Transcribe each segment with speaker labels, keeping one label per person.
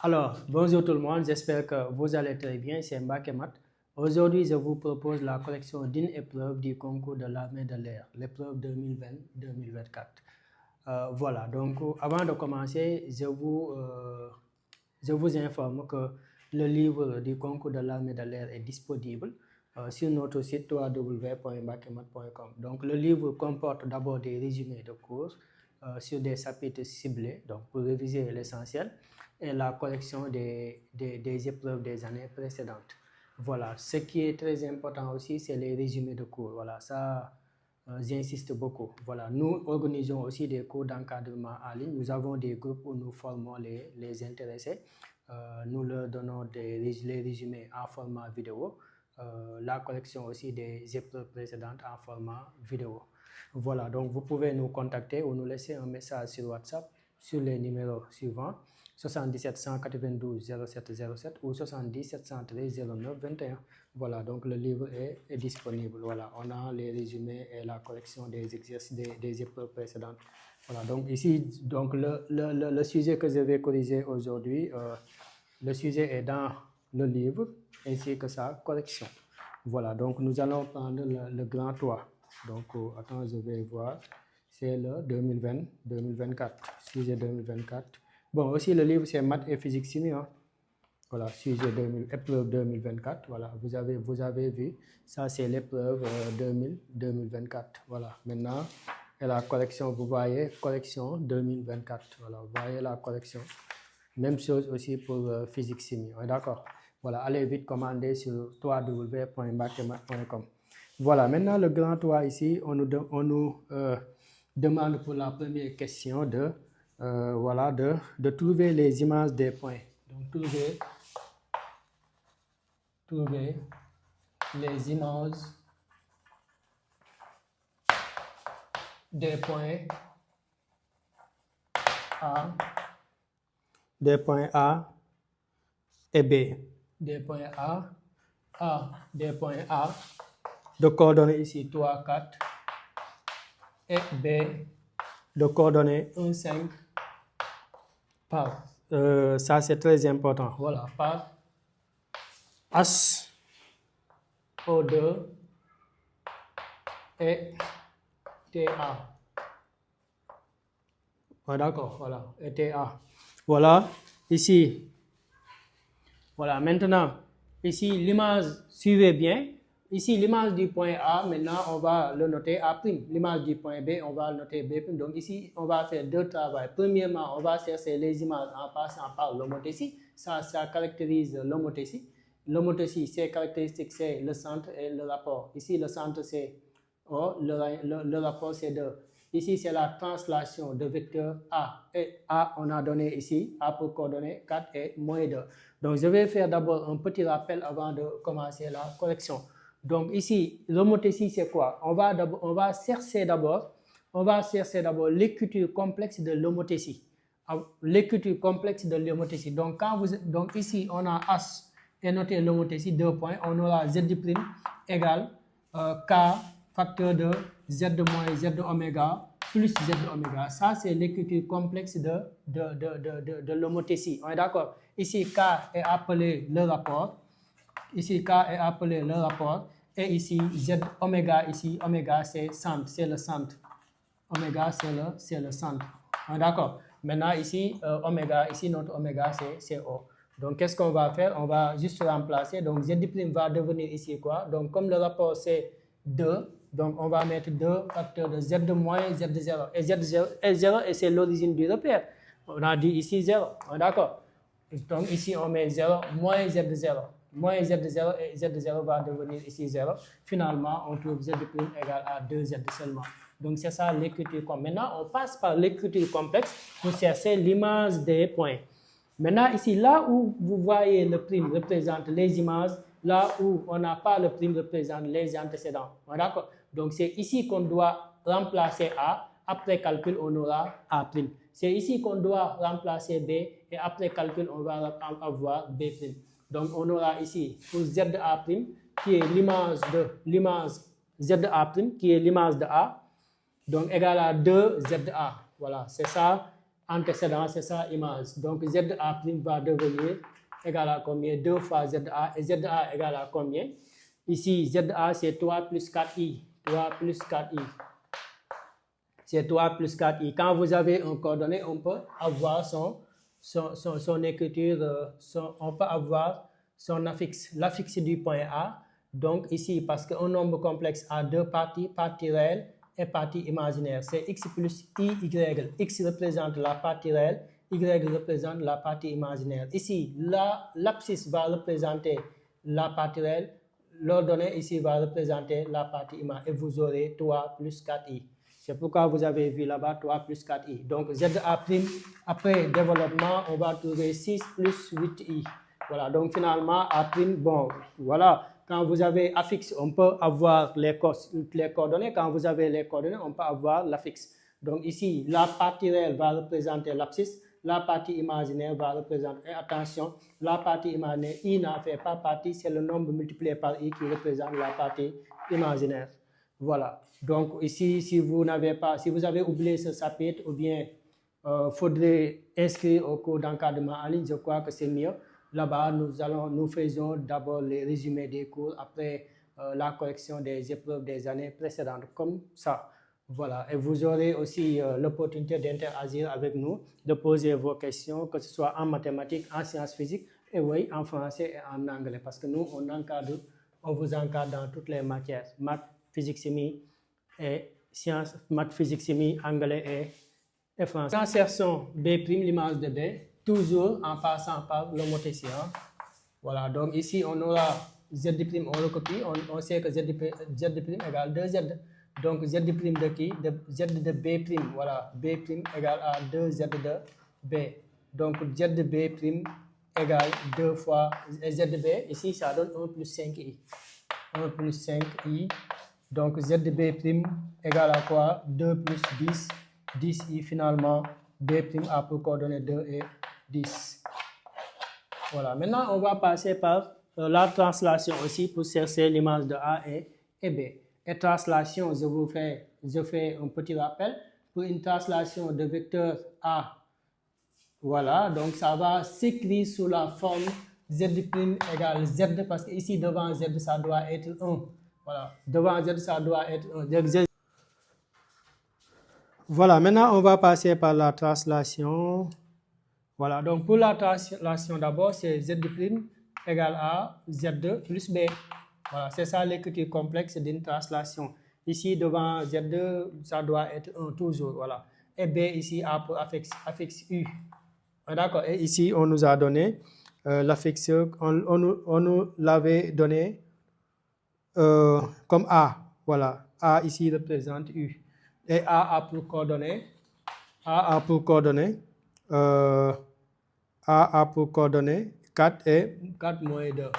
Speaker 1: Alors, bonjour tout le monde, j'espère que vous allez très bien, c'est Mbakemat. Aujourd'hui, je vous propose la collection d'une épreuve du concours de l'armée de l'air, l'épreuve 2020-2024. Voilà, donc avant de commencer, je vous informe que le livre du concours de l'armée de l'air est disponible sur notre site www.mbakemat.com. Donc, le livre comporte d'abord des résumés de cours sur des chapitres ciblés, donc pour réviser l'essentiel, et la collection des épreuves des années précédentes. Voilà, ce qui est très important aussi, c'est les résumés de cours. Voilà, ça, j'insiste beaucoup. Voilà, nous organisons aussi des cours d'encadrement en ligne. Nous avons des groupes où nous formons les intéressés. Nous leur donnons les résumés en format vidéo. La collection aussi des épreuves précédentes en format vidéo. Voilà, donc vous pouvez nous contacter ou nous laisser un message sur WhatsApp sur les numéros suivants 77 192 07 07 ou 70 713 09 21. Voilà, donc le livre est disponible. Voilà, on a les résumés et la collection des exercices des épreuves précédentes. Voilà, donc ici, donc le sujet que je vais corriger aujourd'hui, le sujet est dans le livre ainsi que sa correction. Voilà, donc nous allons prendre le grand toit. Donc, attends, je vais voir. C'est le 2020-2024, sujet 2024. Bon, aussi le livre c'est maths et physique chimie. Hein. Voilà, sujet épreuve 2024. Voilà, vous avez vu. Ça c'est l'épreuve 2024. Voilà, maintenant, et la correction, vous voyez, correction 2024. Voilà, vous voyez la correction. Même chose aussi pour physique chimie. D'accord. Voilà, allez vite commander sur www.mbakemat.com. Voilà, maintenant le grand toit ici, on nous demande pour la première question voilà, de trouver les images des points. Donc, trouver les images des points A et B. Des points des points A, de coordonnées ici 3, 4, et B, de coordonnées 1, 5, par, ça c'est très important, voilà, par H, O2 et TA. D'accord, voilà, et TA. Voilà, ici, voilà, maintenant, ici l'image, suivez bien. Ici, l'image du point A, maintenant, on va le noter A'. L'image du point B, on va le noter B'. Donc ici, on va faire deux travaux. Premièrement, on va chercher les images en passant par l'homothétie. Ça caractérise l'homothétie. L'homothétie, ses caractéristiques, c'est le centre et le rapport. Ici, le centre, c'est O, le rapport, c'est 2. Ici, c'est la translation de vecteur A. Et A, on a donné ici, A pour coordonnées 4 et moins 2. Donc, je vais faire d'abord un petit rappel avant de commencer la correction. Donc, ici, l'homothétie, c'est quoi? On va chercher d'abord l'écriture complexe de l'homothétie. L'écriture complexe de l'homothétie. Donc, donc, ici, on a H et noté l'homothétie, 2 points. On aura Z' égale K facteur de Z moins Z oméga plus Z oméga. Ça, c'est l'écriture complexe de l'homothétie. On est d'accord? Ici, K est appelé le rapport. Ici, K est appelé le rapport. Et ici, Z oméga, ici, oméga, c'est centre, c'est le centre. Oméga, c'est le centre. On est d'accord? Maintenant, ici, oméga, ici, notre oméga, c'est O. Donc, qu'est-ce qu'on va faire? On va juste remplacer. Donc, Z' va devenir ici quoi? Donc, comme le rapport, c'est 2, donc on va mettre 2 facteurs de Z moins Z0. Et Z0 est 0 et c'est l'origine du repère. On a dit ici 0. D'accord? Donc, ici, on met 0 moins Z0. Moins Z0 et Z0 va devenir ici 0. Finalement, on trouve Z' égale à 2Z seulement. Donc, c'est ça l'écriture complexe. Maintenant, on passe par l'écriture complexe pour chercher l'image des points. Maintenant, ici, là où vous voyez le prime représente les images, là où on n'a pas le prime représente les antécédents. D'accord? Donc, c'est ici qu'on doit remplacer A. Après calcul, on aura A'. C'est ici qu'on doit remplacer B. Et après calcul, on va avoir B'. Donc, on aura ici pour ZA', qui est l'image ZA', qui est l'image de A. Donc, égal à 2ZA. Voilà, c'est ça antécédent, c'est ça, image. Donc, ZA' va devenir égal à combien? 2 fois ZA. Et ZA égale à combien? Ici, ZA, c'est 3 plus 4i. 3 plus 4i. C'est 3 plus 4i. Quand vous avez un coordonnée, on peut avoir son écriture, on peut avoir son affixe, l'affixe du point A. Donc ici, parce qu'un nombre complexe a deux parties, partie réelle et partie imaginaire. C'est x plus i, y. X représente la partie réelle, y représente la partie imaginaire. Ici, l'abscisse va représenter la partie réelle, l'ordonnée ici va représenter la partie imaginaire. Et vous aurez 3 plus 4i. C'est pourquoi vous avez vu là-bas 3 plus 4i. Donc ZA', après développement, on va trouver 6 plus 8i. Voilà, donc finalement, A', bon, voilà. Quand vous avez affixe, on peut avoir les coordonnées. Quand vous avez les coordonnées, on peut avoir l'affixe. Donc ici, la partie réelle va représenter l'abscisse. La partie imaginaire va représenter, et attention, la partie imaginaire, i n'en fait pas partie, c'est le nombre multiplié par i qui représente la partie imaginaire. Voilà. Donc ici, si vous avez oublié ce chapitre ou bien faudrait inscrire au cours d'encadrement en ligne, je crois que c'est mieux. Là-bas, nous faisons d'abord les résumés des cours, après la correction des épreuves des années précédentes, comme ça. Voilà. Et vous aurez aussi l'opportunité d'interagir avec nous, de poser vos questions, que ce soit en mathématiques, en sciences physiques, et oui, en français et en anglais, parce que nous, on vous encadre dans toutes les matières, maths, physique, chimie et sciences, maths, physique, chimie, anglais et français. Insertion B', l'image de B, toujours en passant par le mot ici. Hein. Voilà, donc ici on aura Z', on recopie, on sait que Z' égale 2Z. Donc Z' de qui? Z de B', voilà, B' égale à 2Z de B. Donc ZB' égale 2 fois ZB, ici ça donne 1 plus 5i. 1 plus 5i. Donc ZB' égale à quoi? 2 plus 10. 10i finalement. B' a pour coordonnées 2 et 10. Voilà. Maintenant, on va passer par la translation aussi pour chercher l'image de A et B. Et translation, je fais un petit rappel. Pour une translation de vecteur A, voilà, donc ça va s'écrire sous la forme Z' égale Z, parce que ici devant Z, ça doit être 1. Voilà, devant Z, ça doit être 1. Voilà, maintenant on va passer par la translation. Voilà, donc pour la translation d'abord, c'est Z' égale à Z plus B. Voilà, c'est ça l'écriture complexe d'une translation. Ici, devant Z2, ça doit être 1 toujours. Voilà. Et B ici a pour affixe U. D'accord. Et ici, on nous a donné l'affixe, on nous l'avait donné comme A. Voilà. A ici représente U. Et A a pour coordonnées. A a pour coordonnées 4 et 4 moins 2.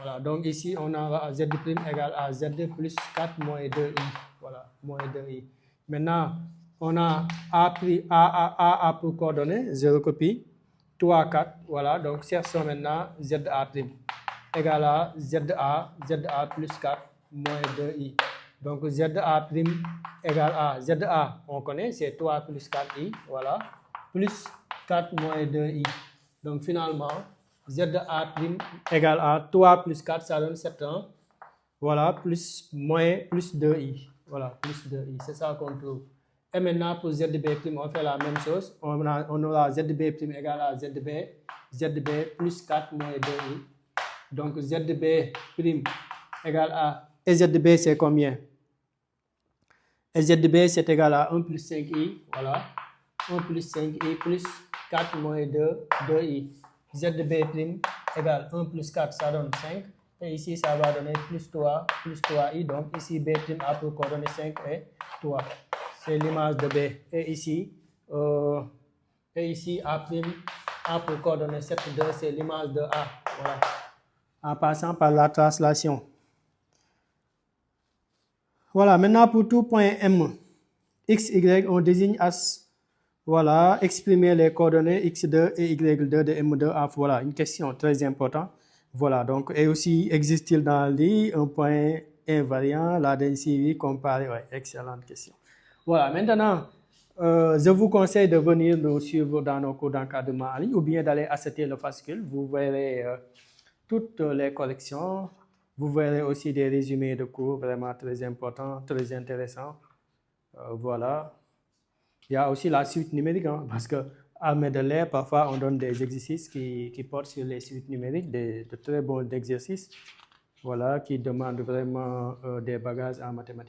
Speaker 1: Voilà, donc ici on a Z' égale à Z plus 4 moins 2i. Voilà, moins 2i. Maintenant, on a A pour coordonnées, je recopie, 3, 4. Voilà, donc cherchons maintenant ZA' égale à ZA plus 4 moins 2i. Donc ZA' égale à ZA, on connaît, c'est 3 plus 4i. Voilà, plus 4 moins 2i. Donc finalement, ZA' égale à 3 plus 4, ça donne 7 ans. Voilà, plus 2i. Voilà, plus 2i, c'est ça qu'on trouve. Et maintenant, pour ZB', on fait la même chose. On aura ZB' égale à ZB plus 4 moins 2i. Donc ZB' égale à... Et ZB, c'est combien? Et ZB, c'est égal à 1 plus 5i. Voilà, 1 plus 5i plus 4 moins 2i. ZB' égale 1 plus 4, ça donne 5. Et ici, ça va donner plus 3i. Donc ici, B' a pour coordonnées 5 et 3. C'est l'image de B. Et ici, A' a pour coordonnées 7, 2. C'est l'image de A. Voilà. En passant par la translation. Voilà, maintenant pour tout point M, X, Y, on désigne as, voilà, exprimer les coordonnées X2 et Y2 de M2. Ah, voilà, une question très importante. Voilà, donc, et aussi, existe-t-il dans l'I un point invariant, la densité comparée? Ouais, excellente question. Voilà, maintenant, je vous conseille de venir nous suivre dans nos cours d'encadrement en ligne ou bien d'aller acheter le fascicule. Vous verrez toutes les collections. Vous verrez aussi des résumés de cours vraiment très importants, très intéressants. Voilà. Il y a aussi la suite numérique, hein, parce qu'à Medellin, parfois, on donne des exercices qui portent sur les suites numériques, de très bons exercices, voilà, qui demandent vraiment des bagages en mathématiques.